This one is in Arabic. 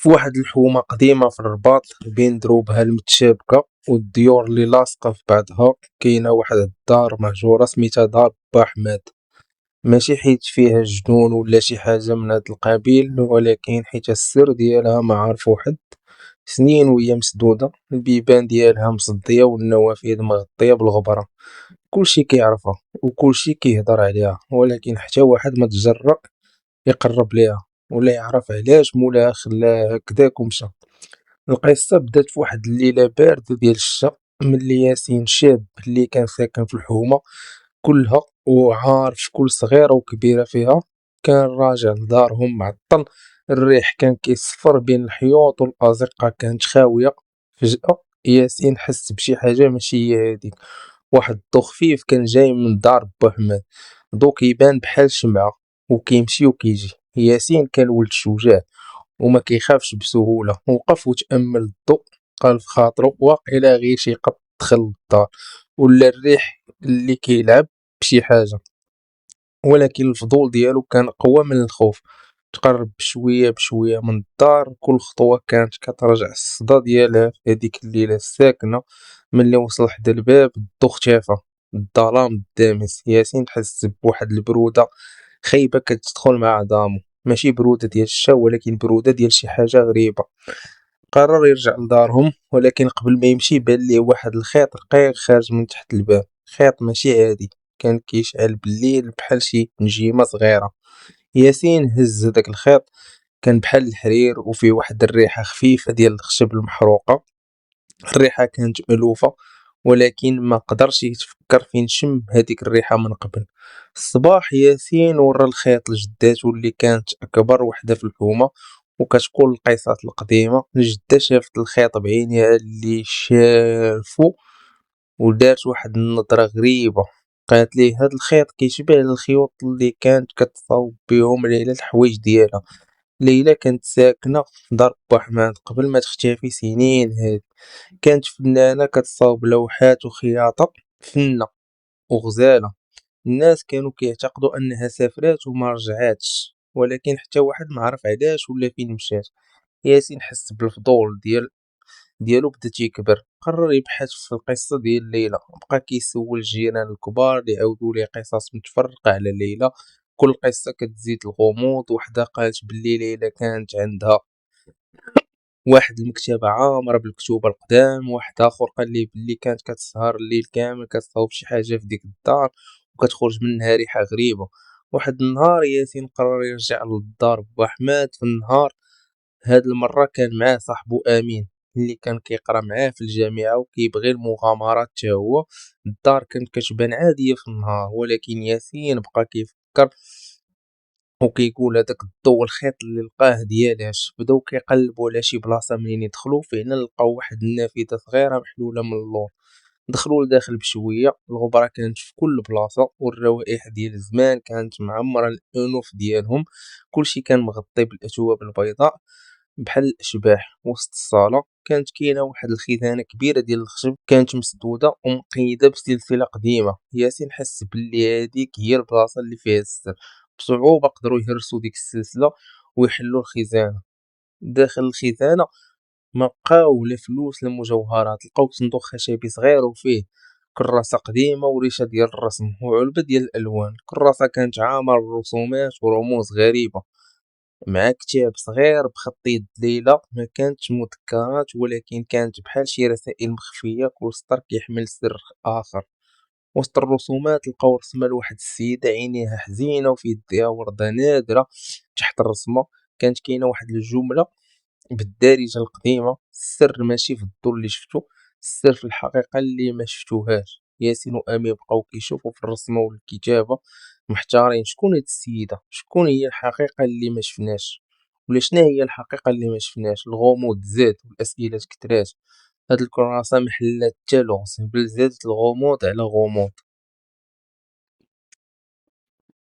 فواحد الحومة قديمة في الرباط بين دروبها المتشابكة والديور اللي لاصقة في بعضها، كاينة واحد الدار مهجورة سميتها دار با حماد. ماشي حيت فيها جنون ولا شي حاجة من هاد القبيل، ولكن حيت السر ديالها ما عارفو حد. سنين وهي مسدودة، البيبان ديالها مصدية والنوافذ مغطية بالغبرة. كلشي كيعرفها وكلشي كيهضر عليها، ولكن حتى واحد ما تجرأ يقرب ليها ولا يعرف علاش مولاها خلاها هكداك ومشى. القصة بدات فواحد الليلة باردة ديال الشتا، ملي ياسين شاب اللي كان ساكن في الحومة كلها وعارف كل صغيرة وكبيرة فيها، كان راجع لدارهم معطل. الريح كان كيصفر بين الحيوط والأزقة كانت خاوية. فجأة ياسين حس بشي حاجة ماشي هي هاديك. واحد الضو خفيف كان جاي من دار با حماد، ضو كيبان بحال شمعة وكيمشي وكيجي. ياسين كان ولد شجاع وما كيخافش بسهولة، وقف وتأمل الضوء. قال في خاطرو واقيلا غير شي قط دخل للدار ولا الريح اللي كيلعب بشي حاجة. ولكن الفضول ديالو كان قوى من الخوف. تقرب بشوية بشوية من الدار، كل خطوة كانت كترجع الصدى ديالها في هاديك الليلة الساكنة. ملي وصل حدا الباب الضو اختفى، الظلام الدامس. ياسين حس بواحد البرودة خايبة كتدخل مع عظامو، ماشي برودة ديال الشتا ولكن برودة ديال شي حاجة غريبة. قرر يرجع لدارهم، ولكن قبل ما يمشي بان ليه واحد الخيط رقيق خارج من تحت الباب. خيط ماشي عادي، كان كيشعل بالليل بحال شي نجيمة صغيرة. ياسين هز داك الخيط، كان بحال الحرير وفيه واحد الريحة خفيفة ديال الخشب المحروقة. الريحة كانت مألوفة، ولكن ما قدرش يتفكر فين شم هذيك الريحة من قبل. الصباح ياسين ورا الخيط لجداتو اللي كانت أكبر وحدة في الحومة وكتقول القصص القديمة. الجدة شافت الخيط بعينيها اللي شافو ودارت واحد النظرة غريبة. قالت ليه هاد الخيط كيشبه الخيوط اللي كانت كتصاوب بيهم ليلى الحوايج ديالها. ليلى كانت ساكنة في دار با حماد قبل ما تختفي سنين هادي. كانت فنانة كتصاوب لوحات وخياطة فنة وغزالة. الناس كانوا كيعتقدوا انها سافرات وما رجعاتش، ولكن حتى واحد ما عرف علاش ولا فين مشات. ياسين حس بالفضول ديالو بدا تيكبر، قرر يبحث في القصة ديال ليلى. بقى كيسول الجيران الكبار اللي عاودوا ليه قصص متفرقة على ليلى. كل قصة كتزيد الغموض. وحدة قالت بلي ليلى كانت عندها واحد المكتبة عامرة بالكتب القدام. واحد آخر قال ليه بلي كانت كتسهر الليل كامل كتصاوب شي حاجة في ديك الدار وكتخرج منها ريحة غريبة. واحد النهار ياسين قرر يرجع للدار بوحماد. في النهار هاد المرة كان معاه صاحبو أمين اللي كان كيقرا معاه في الجامعة وكيبغي المغامرات تا هو. الدار كانت كتبان عادية في النهار، ولكن ياسين بقى كيفكر وكيقول هداك الضو والخيط اللي لقاه ديالاش. بداو كيقلبوا على شي بلاصه، منين يدخلوا فعلا لقاو واحد النافذه صغيره محلوله من اللور. دخلوا لداخل بشويه، الغبره كانت في كل بلاصه والروائح ديال الزمان كانت معمره الانوف ديالهم. كلشي كان مغطي بالاثواب البيضاء بحال الاشباح. وسط الصاله كانت كاينه واحد الخزانه كبيره ديال الخشب، كانت مسدوده ومقيده بسلسله قديمه. ياسين حس بلي هذيك هي البلاصه اللي فيها السر. بصعوبة قدروا يهرسوا ديك السلسلة ويحلوا الخزانة. داخل الخزانة ما بقاو لا فلوس لا مجوهرات، لقاو صندوق خشبي صغير وفيه كراسة قديمة وريشة ديال الرسم وعلبة ديال الألوان. الكراسة كانت عامرة بالرسومات ورموز غريبة، مع كتاب صغير بخط يد ليلى. ما كانتش مذكرات ولكن كانت بحال شي رسائل مخفية، كل سطر كيحمل سر آخر. وسط الرسومات لقاو رسمة لواحد السيدة عينيها حزينة وفي يديها وردة نادرة. تحت الرسمة كانت كاينة واحد الجملة بالدارجة القديمة: السر ماشي في الضو اللي شفتو، السر في الحقيقة اللي ما شفتوهاش. ياسين وأمي بقاو كيشوفوا في الرسمة والكتابة محتارين. شكون هاد السيدة؟ شكون هي الحقيقة اللي ما شفناش؟ ولا شنا هي الحقيقة اللي ما شفناش؟ الغموض زاد والأسئلة كترات. هاد الكراسة محلات حتى لغز، بل زادت الغموض على غموض.